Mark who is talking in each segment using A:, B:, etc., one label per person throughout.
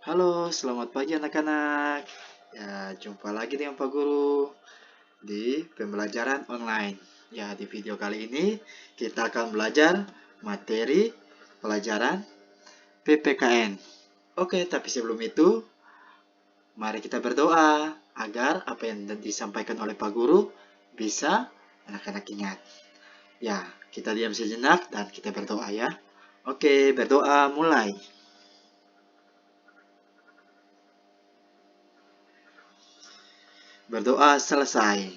A: Halo, selamat pagi anak-anak. Ya, jumpa lagi dengan Pak Guru di pembelajaran online. Ya, di video kali ini kita akan belajar materi pelajaran PPKN. Oke, tapi sebelum itu, mari kita berdoa agar apa yang disampaikan oleh Pak Guru bisa anak-anak ingat. Ya, kita diam sejenak dan kita berdoa ya. Oke, berdoa mulai. Berdoa selesai.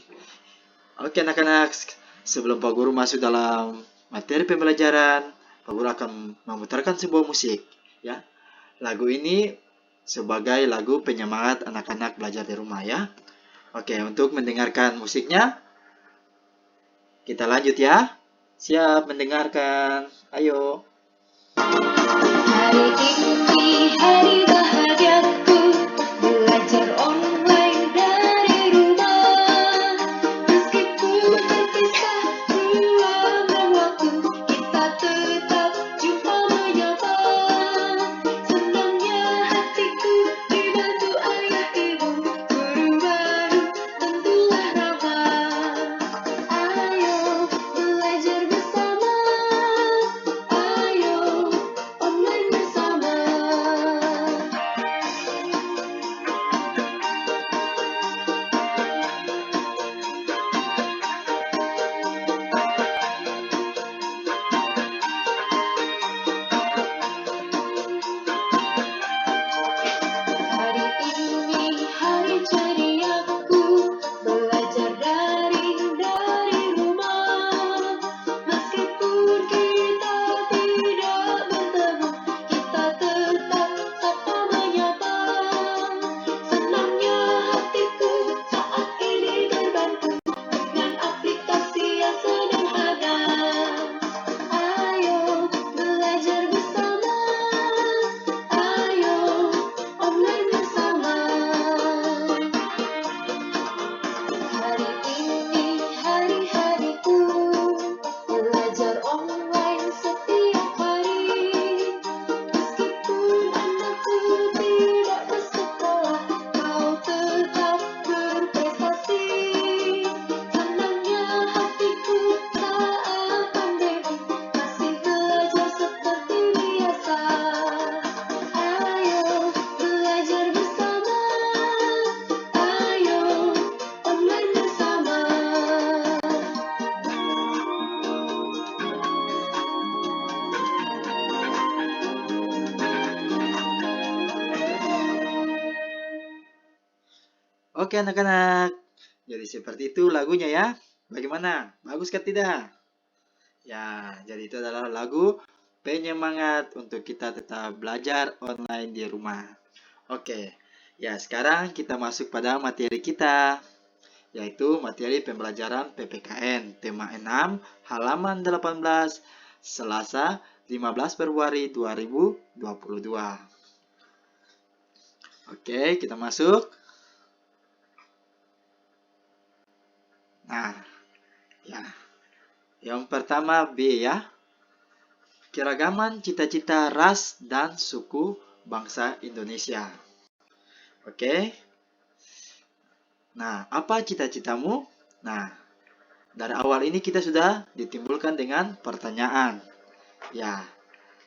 A: Oke anak-anak, sebelum Pak Guru masuk dalam materi pembelajaran, Pak Guru akan memutarkan sebuah musik. Ya, lagu ini sebagai lagu penyemangat anak-anak belajar di rumah ya. Oke, untuk mendengarkan musiknya, kita lanjut ya. Siap mendengarkan, ayo.
B: Hari ini hari bahagiaku, belajar online dari rumah. Meskipun terpisah ruang dan waktu, kita tetap jumpa menyapa. Senangnya hatiku dibantu ayah ibu, guru baru tentulah ramah. Ayo belajar bersama, ayo online bersama. Hari ini hari ceriaku, belajar dari rumah. Meskipun kita tidak bertemu, kita tetap sapa menyapa. Senangnya hatiku saat ini terbantu dengan aplikasi yang sederhana. Ayo belajar bersama, ayo online bersama. Hari ini hari-hariku, belajar online setiap hari. Meskipun anakku tidak bersekolah, kau tetap berprestasi. Senangnya hatiku saat pandemi, masih belajar seperti biasa. Ayo belajar bersama, ayo online bersama.
A: Oke anak-anak, jadi seperti itu lagunya ya. Bagaimana? Bagus kan tidak? Ya, jadi itu adalah lagu penyemangat untuk kita tetap belajar online di rumah. Oke, ya sekarang kita masuk pada materi kita, yaitu materi pembelajaran PPKN, tema 6, halaman 18, Selasa 15 Februari 2022. Oke, kita masuk. Nah, ya. Yang pertama B ya. Keragaman cita-cita ras dan suku bangsa Indonesia. Oke. Nah, apa cita-citamu? Nah, dari awal ini kita sudah ditimbulkan dengan pertanyaan. Ya,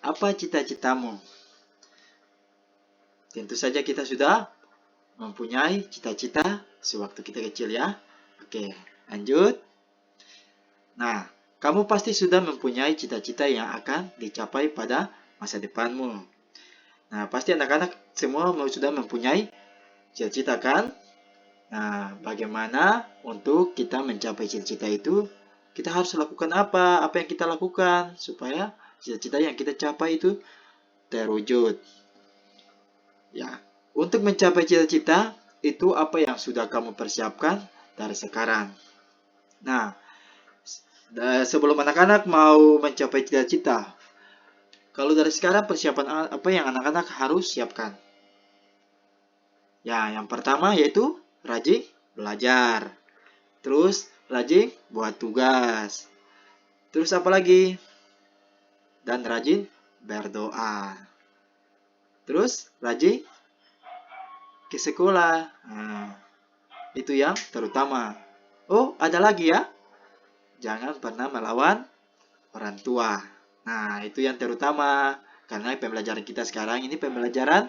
A: apa cita-citamu? Tentu saja kita sudah mempunyai cita-cita sewaktu kita kecil ya. Oke, lanjut. Nah, kamu pasti sudah mempunyai cita-cita yang akan dicapai pada masa depanmu. Nah, pasti anak-anak semua sudah mempunyai cita-cita kan? Nah, bagaimana untuk kita mencapai cita-cita itu? Kita harus lakukan apa? Apa yang kita lakukan supaya cita-cita yang kita capai itu terwujud? Ya, untuk mencapai cita-cita itu apa yang sudah kamu persiapkan dari sekarang? Nah, sebelum anak-anak mau mencapai cita-cita, kalau dari sekarang persiapan apa yang anak-anak harus siapkan? Ya, yang pertama yaitu rajin belajar. Terus rajin buat tugas. Terus apa lagi? Dan rajin berdoa. Terus rajin ke sekolah. Nah, itu yang terutama. Oh, ada lagi ya. Jangan pernah melawan orang tua. Nah, itu yang terutama. Karena pembelajaran kita sekarang ini pembelajaran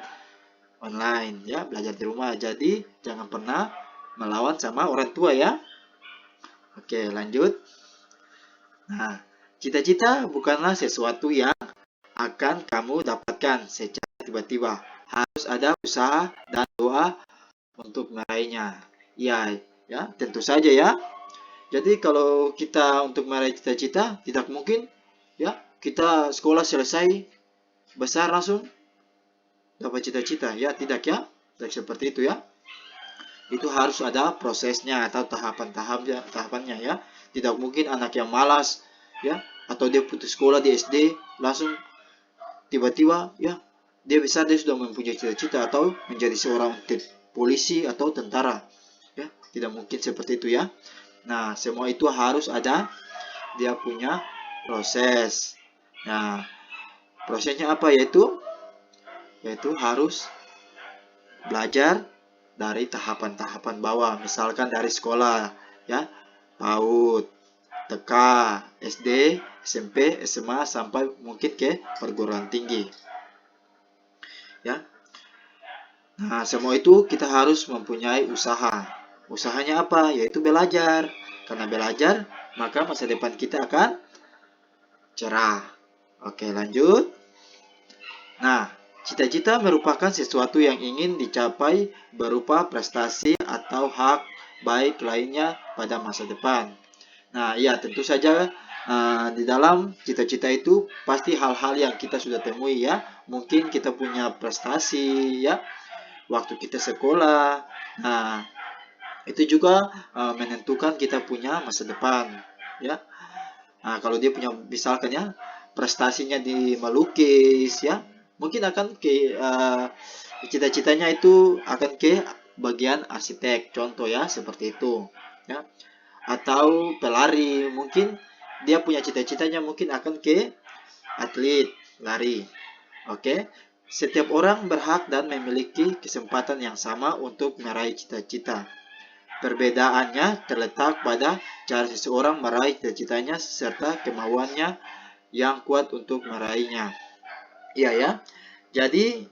A: online ya, belajar di rumah. Jadi, jangan pernah melawan sama orang tua ya. Oke, lanjut. Nah, cita-cita bukanlah sesuatu yang akan kamu dapatkan secara tiba-tiba. Harus ada usaha dan doa untuk meraihnya. Ya, ya, tentu saja ya. Jadi kalau kita untuk meraih cita-cita tidak mungkin ya kita sekolah selesai besar langsung dapat cita-cita ya, tidak ya. Tidak seperti itu ya. Itu harus ada prosesnya atau tahapannya ya. Tidak mungkin anak yang malas ya atau dia putus sekolah di SD langsung tiba-tiba ya dia besar dia sudah mempunyai cita-cita atau menjadi seorang polisi atau tentara ya, tidak mungkin seperti itu ya. Nah, semua itu harus ada dia punya proses. Nah, prosesnya apa? Yaitu harus belajar dari tahapan-tahapan bawah, misalkan dari sekolah ya, PAUD, TK, SD, SMP, SMA sampai mungkin ke perguruan tinggi. Ya. Nah, semua itu kita harus mempunyai usaha. Usahanya apa? Yaitu belajar. Karena belajar, maka masa depan kita akan cerah. Oke, lanjut. Nah, cita-cita merupakan sesuatu yang ingin dicapai berupa prestasi atau hak baik lainnya pada masa depan. Nah, ya tentu saja di dalam cita-cita itu pasti hal-hal yang kita sudah temui ya. Mungkin kita punya prestasi ya, waktu kita sekolah. Nah, itu juga menentukan kita punya masa depan ya. Nah, kalau dia punya misalkan ya prestasinya di melukis ya, mungkin akan ke cita-citanya itu akan ke bagian arsitek contoh ya, seperti itu ya. Atau pelari, mungkin dia punya cita-citanya mungkin akan ke atlet lari. Oke. Setiap orang berhak dan memiliki kesempatan yang sama untuk meraih cita-cita. Perbedaannya terletak pada cara seseorang meraih cita-citanya serta kemauannya yang kuat untuk meraihnya. Iya ya. Jadi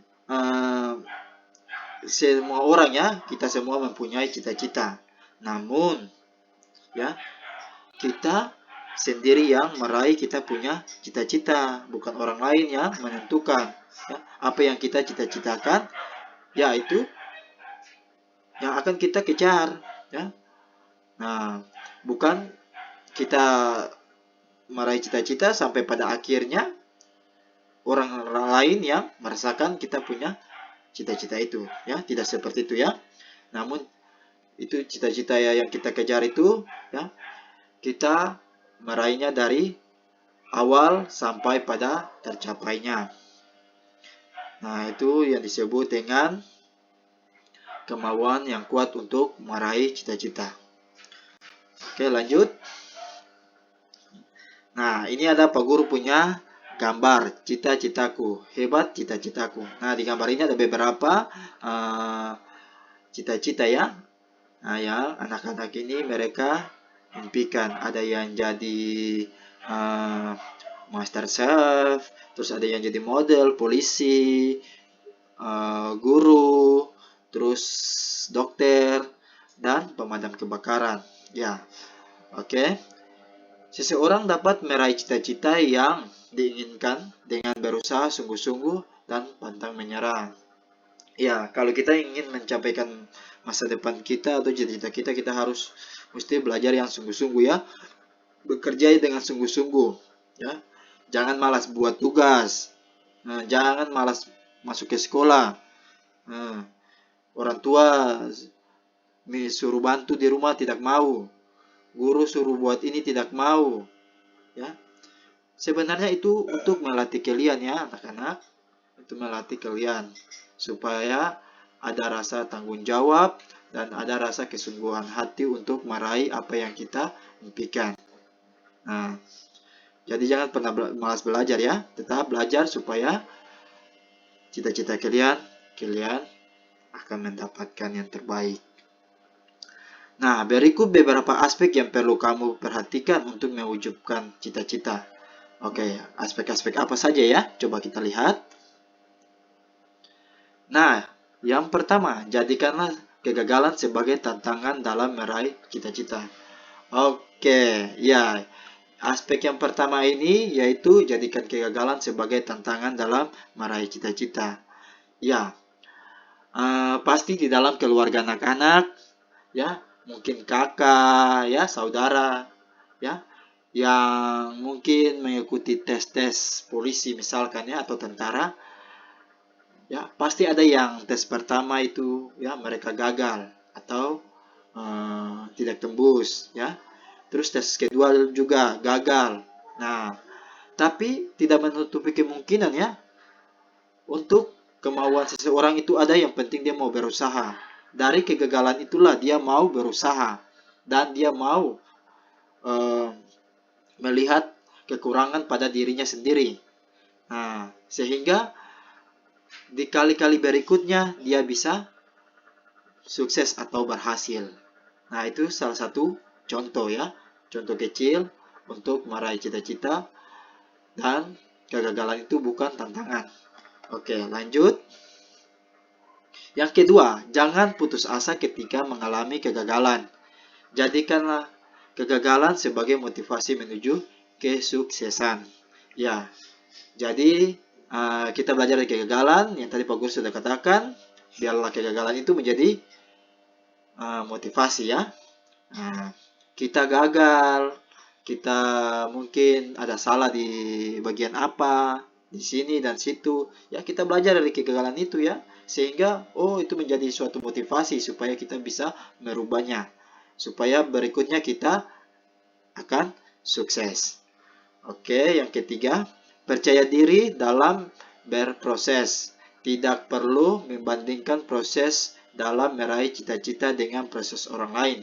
A: semua orang ya, kita semua mempunyai cita-cita. Namun ya, kita sendiri yang meraih kita punya cita-cita, bukan orang lain yang menentukan ya, apa yang kita cita-citakan ya itu yang akan kita kejar ya. Nah, bukan kita meraih cita-cita sampai pada akhirnya orang lain yang merasakan kita punya cita-cita itu ya, tidak seperti itu ya. Namun itu cita-cita ya yang kita kejar itu ya, kita meraihnya dari awal sampai pada tercapainya. Nah, itu yang disebut dengan kemauan yang kuat untuk meraih cita-cita. Oke, lanjut. Nah, ini ada Pak Guru punya gambar cita-citaku, hebat cita-citaku. Nah, di gambar ini ada beberapa cita-cita ya. Nah, yang anak-anak ini mereka impikan. Ada yang jadi master chef, terus ada yang jadi model, polisi, guru, terus dokter, dan pemadam kebakaran. Ya, oke. Seseorang dapat meraih cita-cita yang diinginkan dengan berusaha sungguh-sungguh dan pantang menyerah. Ya, kalau kita ingin mencapaikan masa depan kita atau cita-cita kita, kita harus mesti belajar yang sungguh-sungguh ya. Bekerja dengan sungguh-sungguh ya. Jangan malas buat tugas. Nah, jangan malas masuk ke sekolah. Nah, orang tua suruh bantu di rumah tidak mau. Guru suruh buat ini tidak mau. Ya. Sebenarnya itu untuk melatih kalian ya, anak-anak. Itu melatih kalian supaya ada rasa tanggung jawab dan ada rasa kesungguhan hati untuk meraih apa yang kita impikan. Nah, jadi jangan pernah malas belajar ya. Tetap belajar supaya cita-cita kalian akan mendapatkan yang terbaik. Nah, berikut beberapa aspek yang perlu kamu perhatikan untuk mewujudkan cita-cita. Oke, aspek-aspek apa saja ya? Coba kita lihat. Nah, yang pertama, jadikanlah kegagalan sebagai tantangan dalam meraih cita-cita. Oke, ya. Aspek yang pertama ini yaitu jadikan kegagalan sebagai tantangan dalam meraih cita-cita. Ya, pasti di dalam keluarga anak-anak, ya, mungkin kakak, ya, saudara, ya, yang mungkin mengikuti tes-tes polisi misalkan ya atau tentara, ya, pasti ada yang tes pertama itu ya mereka gagal atau tidak tembus, ya. Terus tes kedua juga gagal. Nah, tapi tidak menutupi kemungkinan ya untuk kemauan seseorang itu ada, yang penting dia mau berusaha. Dari kegagalan itulah dia mau berusaha dan dia mau melihat kekurangan pada dirinya sendiri. Nah, sehingga di kali-kali berikutnya dia bisa sukses atau berhasil. Nah, itu salah satu contoh ya, contoh kecil untuk meraih cita-cita dan kegagalan itu bukan tantangan. Oke, lanjut. Yang kedua, jangan putus asa ketika mengalami kegagalan. Jadikanlah kegagalan sebagai motivasi menuju kesuksesan. Ya, jadi kita belajar dari kegagalan yang tadi Pak Guru sudah katakan. Biarlah kegagalan itu menjadi motivasi ya. Kita gagal, kita mungkin ada salah di bagian apa, di sini dan situ. Ya, kita belajar dari kegagalan itu ya. Sehingga, itu menjadi suatu motivasi supaya kita bisa merubahnya. Supaya berikutnya kita akan sukses. Oke, yang ketiga, percaya diri dalam berproses. Tidak perlu membandingkan proses dalam meraih cita-cita dengan proses orang lain.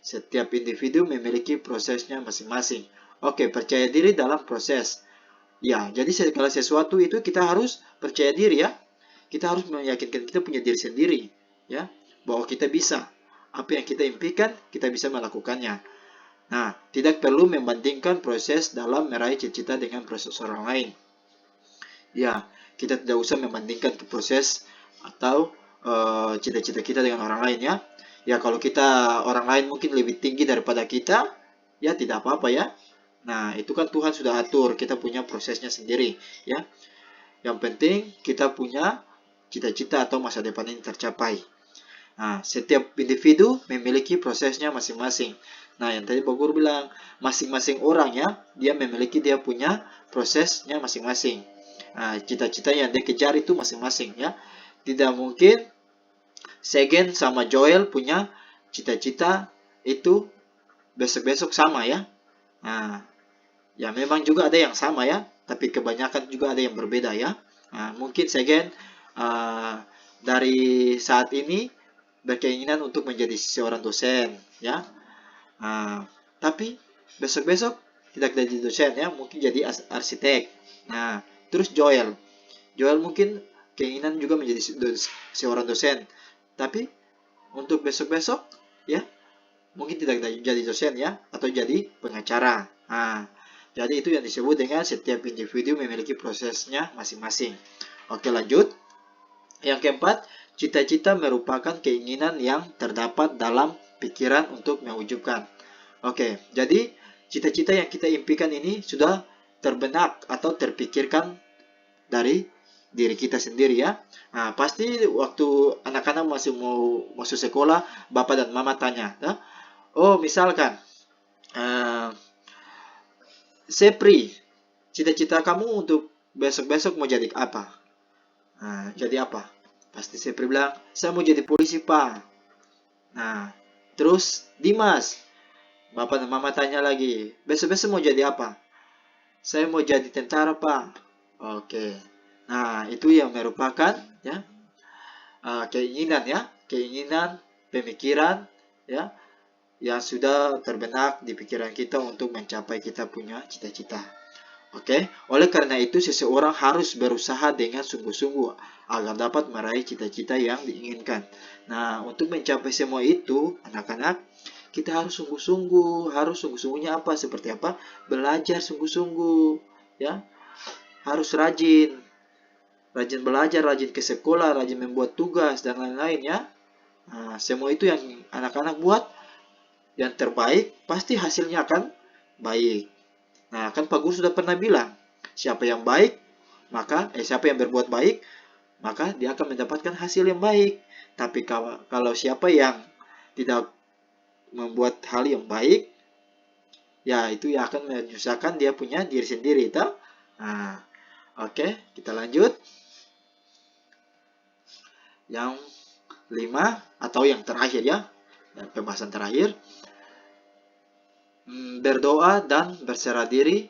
A: Setiap individu memiliki prosesnya masing-masing. Oke, percaya diri dalam proses. Ya, jadi segala sesuatu itu kita harus percaya diri ya. Kita harus meyakinkan kita punya diri sendiri, ya, bahwa kita bisa. Apa yang kita impikan, kita bisa melakukannya. Nah, tidak perlu membandingkan proses dalam meraih cita-cita dengan proses orang lain. Ya, kita tidak usah membandingkan proses atau cita-cita kita dengan orang lain ya. Ya, kalau kita orang lain mungkin lebih tinggi daripada kita, ya tidak apa-apa ya. Nah, itu kan Tuhan sudah atur, kita punya prosesnya sendiri ya. Yang penting kita punya cita-cita atau masa depan ini tercapai. Nah, setiap individu memiliki prosesnya masing-masing. Nah, yang tadi Pak Guru bilang, masing-masing orang ya, dia memiliki dia punya prosesnya masing-masing. Nah, cita-cita yang dia kejar itu masing-masing ya. Tidak mungkin Segen sama Joel punya cita-cita itu besok-besok sama ya. Nah, ya memang juga ada yang sama ya, tapi kebanyakan juga ada yang berbeda ya. Nah, mungkin Segen dari saat ini berkeinginan untuk menjadi seorang dosen ya. Tapi besok-besok tidak jadi dosen ya, mungkin jadi arsitek. Nah, terus Joel mungkin keinginan juga menjadi seorang dosen, tapi untuk besok-besok ya mungkin tidak jadi dosen ya, atau jadi pengacara. Nah, jadi itu yang disebut dengan setiap individu memiliki prosesnya masing-masing. Oke, lanjut. Yang keempat, cita-cita merupakan keinginan yang terdapat dalam pikiran untuk mewujudkan. Oke, jadi cita-cita yang kita impikan ini sudah terbenak atau terpikirkan dari diri kita sendiri ya. Nah, pasti waktu anak-anak masih mau masuk sekolah, bapak dan mama tanya, ya? Oh, misalkan, Sepri, cita-cita kamu untuk besok-besok mau jadi apa? Nah, jadi apa? Pasti Sepri bilang, saya mau jadi polisi, Pak. Nah, terus Dimas, bapak dan mama tanya lagi, besok-besok mau jadi apa? Saya mau jadi tentara, Pak. Oke. Nah, itu yang merupakan ya keinginan ya, keinginan, pemikiran ya yang sudah terbenak di pikiran kita untuk mencapai kita punya cita-cita. Oke, oleh karena itu seseorang harus berusaha dengan sungguh-sungguh agar dapat meraih cita-cita yang diinginkan. Nah, untuk mencapai semua itu, anak-anak, kita harus sungguh-sungguh. Harus sungguh-sungguhnya apa? Seperti apa? Belajar sungguh-sungguh, ya. Harus rajin. Rajin belajar, rajin ke sekolah, rajin membuat tugas dan lain-lain ya. Nah, semua itu yang anak-anak buat yang terbaik, pasti hasilnya akan baik. Nah, kan Pak Guru sudah pernah bilang, siapa yang baik, siapa yang berbuat baik, maka dia akan mendapatkan hasil yang baik. Tapi kalau siapa yang tidak membuat hal yang baik, ya itu yang akan menyusahkan dia punya diri sendiri, toh? Nah, oke, kita lanjut. Yang 5 atau yang terakhir ya, pembahasan terakhir. Berdoa dan berserah diri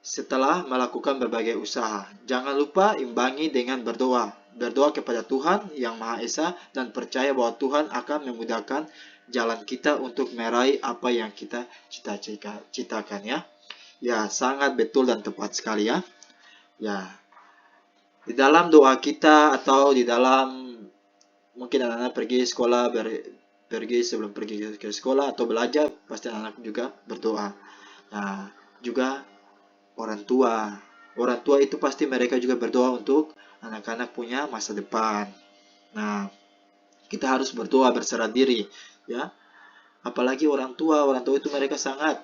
A: setelah melakukan berbagai usaha. Jangan lupa imbangi dengan berdoa. Berdoa kepada Tuhan yang Maha Esa dan percaya bahwa Tuhan akan memudahkan jalan kita untuk meraih apa yang kita cita-citakan ya. Ya, sangat betul dan tepat sekali ya. Ya, di dalam doa kita atau di dalam mungkin anak-anak pergi sekolah, pergi sebelum pergi ke sekolah atau belajar, pasti anak-anak juga berdoa. Nah, juga orang tua. Orang tua itu pasti mereka juga berdoa untuk anak-anak punya masa depan. Nah, kita harus berdoa berserah diri, ya. Apalagi orang tua itu mereka sangat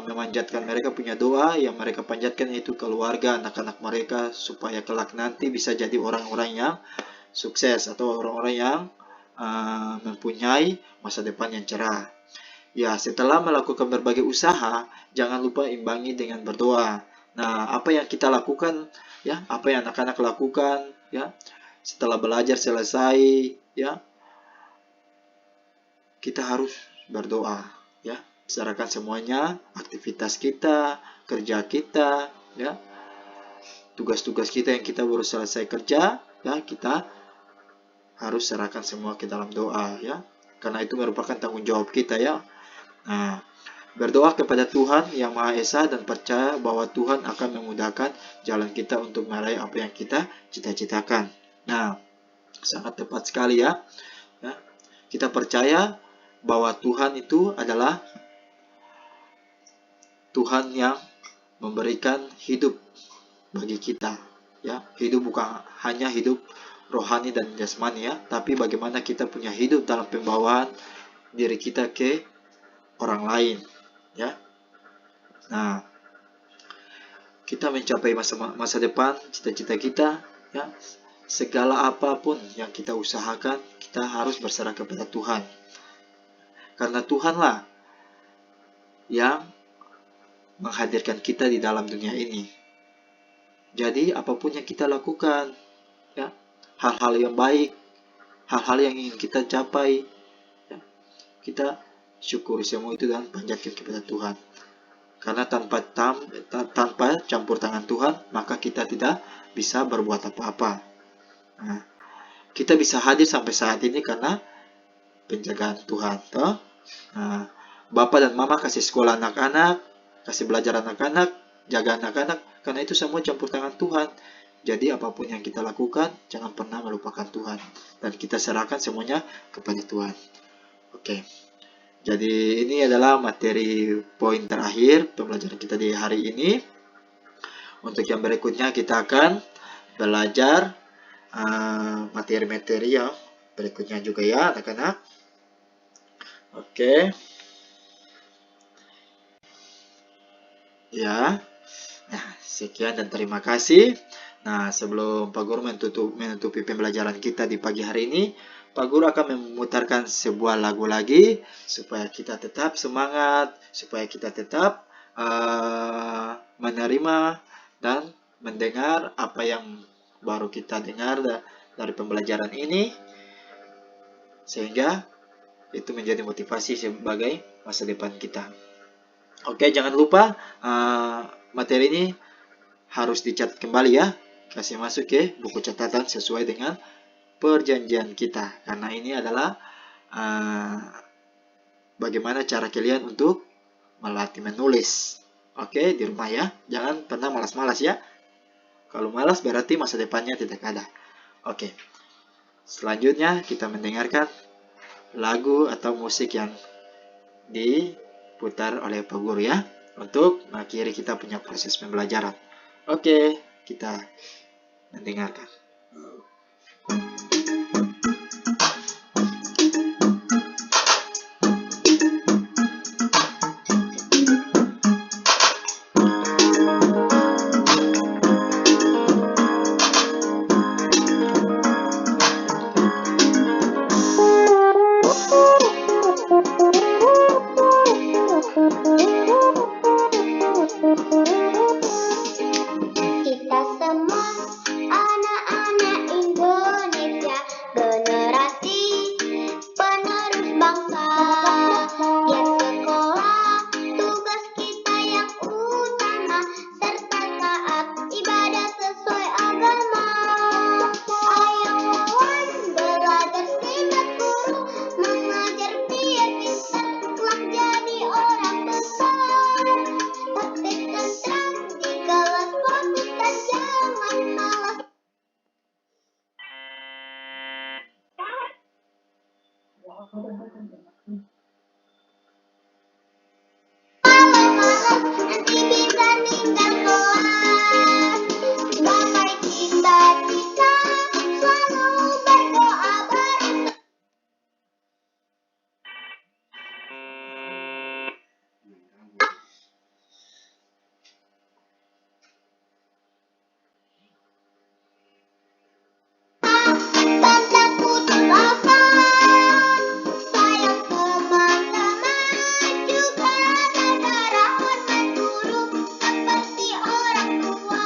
A: memanjatkan, mereka punya doa yang mereka panjatkan yaitu keluarga, anak-anak mereka supaya kelak nanti bisa jadi orang-orang yang sukses atau orang-orang yang mempunyai masa depan yang cerah. Ya, setelah melakukan berbagai usaha, jangan lupa imbangi dengan berdoa. Nah, apa yang kita lakukan, ya, apa yang anak-anak lakukan, ya, setelah belajar selesai, ya, kita harus berdoa, ya, serahkan semuanya, aktivitas kita, kerja kita, ya, tugas-tugas kita yang kita baru selesai kerja, ya, kita harus serahkan semua ke dalam doa, ya, karena itu merupakan tanggung jawab kita, ya. Nah, berdoa kepada Tuhan yang Maha Esa dan percaya bahwa Tuhan akan memudahkan jalan kita untuk meraih apa yang kita cita-citakan. Nah, sangat tepat sekali ya. Kita percaya bahwa Tuhan itu adalah Tuhan yang memberikan hidup bagi kita. Ya, hidup bukan hanya hidup rohani dan jasmani ya, tapi bagaimana kita punya hidup dalam pembawaan diri kita ke orang lain. Ya. Nah, kita mencapai masa depan, cita-cita kita, ya, segala apapun yang kita usahakan, kita harus berserah kepada Tuhan. Karena Tuhanlah yang menghadirkan kita di dalam dunia ini. Jadi apapun yang kita lakukan, ya, hal-hal yang baik, hal-hal yang ingin kita capai, ya, kita syukuri semua itu dan panjatkan kepada Tuhan. Karena tanpa campur tangan Tuhan, maka kita tidak bisa berbuat apa-apa. Nah, kita bisa hadir sampai saat ini karena penjagaan Tuhan. Toh? Nah, Bapak dan Mama kasih sekolah anak-anak, kasih belajar anak-anak, jaga anak-anak, karena itu semua campur tangan Tuhan. Jadi apapun yang kita lakukan, jangan pernah melupakan Tuhan. Dan kita serahkan semuanya kepada Tuhan. Oke. Jadi ini adalah materi poin terakhir pembelajaran kita di hari ini. Untuk yang berikutnya kita akan belajar materi-materi yang berikutnya juga ya anak-anak. Oke. Ya. Nah, sekian dan terima kasih. Nah, sebelum Pak Guru menutupi pembelajaran kita di pagi hari ini, Pak Guru akan memutarkan sebuah lagu lagi supaya kita tetap semangat, supaya kita tetap menerima dan mendengar apa yang baru kita dengar dari pembelajaran ini, sehingga itu menjadi motivasi sebagai masa depan kita. Oke, jangan lupa materi ini harus dicatat kembali ya. Kasih masuk ke buku catatan sesuai dengan perjanjian kita. Karena ini adalah bagaimana cara kalian untuk melatih menulis. Oke, di rumah ya. Jangan pernah malas-malas ya. Kalau malas berarti masa depannya tidak ada. Oke. Selanjutnya kita mendengarkan lagu atau musik yang diputar oleh Pak Guru ya. Untuk mengakhiri kita punya proses pembelajaran. Oke, kita mendengarkan.
B: Kita semua anak-anak Indonesia, generasi penerus bangsa. Giat sekolah, tugas kita yang utama, serta taat ibadah sesuai agama. Ayo kawan, belajar simak guru, mengajar biar kita kelak jadi orang besar. Praktik tentram di kelas, fokus dan jangan malas. Kalau malas nanti bisa ninggal kelas. Gapai cita-cita, selalu berdoa berusaha. Tanda kutip akan sayang teman-teman, juga negara, hormat guru seperti orang tua.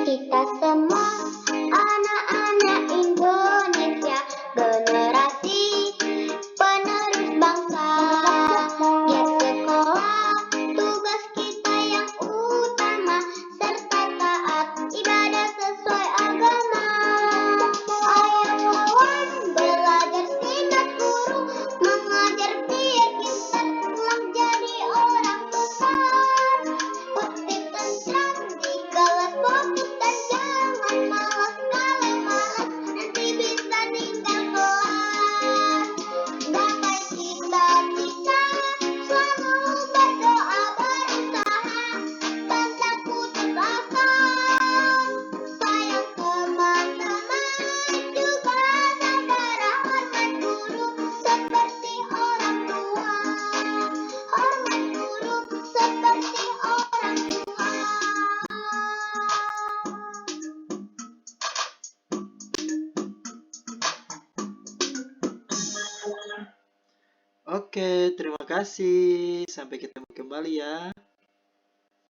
B: Kita semua anak-anak Indonesia, generasi penerus bangsa. Giat sekolah, tugas kita yang utama, serta taat ibadah sesuai agama. Ayo kawan, belajar simak guru, mengajar biar kita kelak jadi orang besar. Praktik tentram di kelas, fokus dan jangan malas. Kalau malas nanti bisa ninggal kelas. Gapai cita-cita, selalu berdoa berusaha. Tanda kutip akan sayang teman-teman, juga negara, hormat guru seperti orang tua. Hormat guru seperti orang tua.
A: Oke, terima kasih. Sampai ketemu kembali ya.